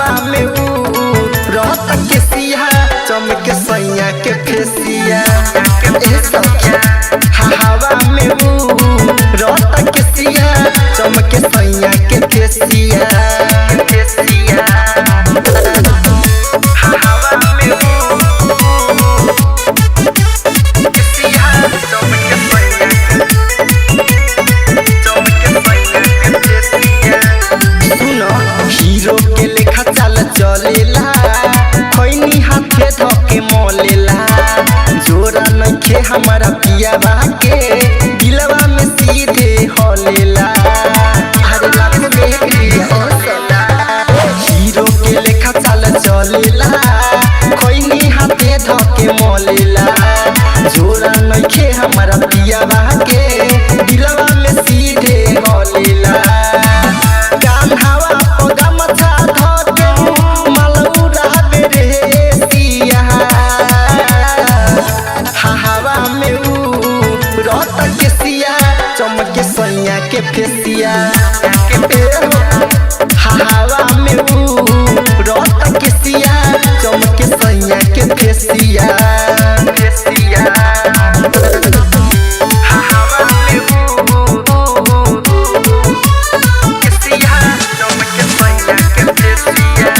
हवा में रहता के सिया चमके सैया के फेसिया हवा में रहता के सिया चमके सैया के फेसिया हवा में हीरो के लेखा चाल चलेला खैनी हाथे धके मोलेला जोरा नइखे हमारा पियावा के दिलवा में सीधे हलेला अरे लाख देख लिया हीरो के लेखा चाल चलेला खैनी हाथे धके मोलेला जोरा नइखे हमारा पियावा के दिलवा में सीधे हलेला चमके सैया के फेसिया हवा में रहता के सिया चमके सैया के फेसिया हवा में चमके सैया के फेसिया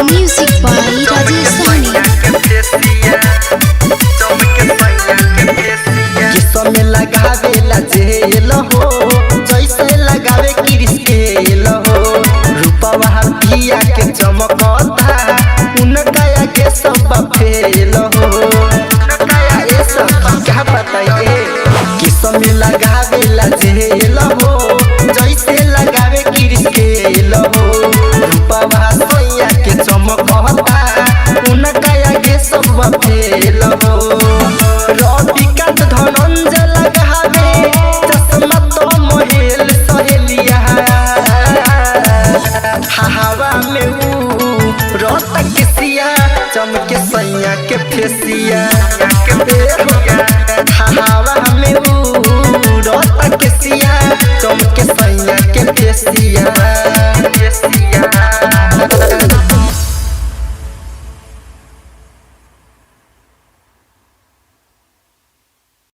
म्यूजिक बाय राजेश सानी में लगावेला जेल हो जैसे लगावे क्रिस केल हो रूपवा पिया के चमकता उनका के सब फेल हो ये सब क्या बताइए किस में लगावेला जेल हो जैसे लगावे क्रिस केल हो रूपवा सैया के चमकता उनका के सब फेल हो रविकांत धनंजय लगावे चश्मा तो मोहेल सहेलिया हवा में रहता के सिया चमके सैया के फेसिया हवा में रहता के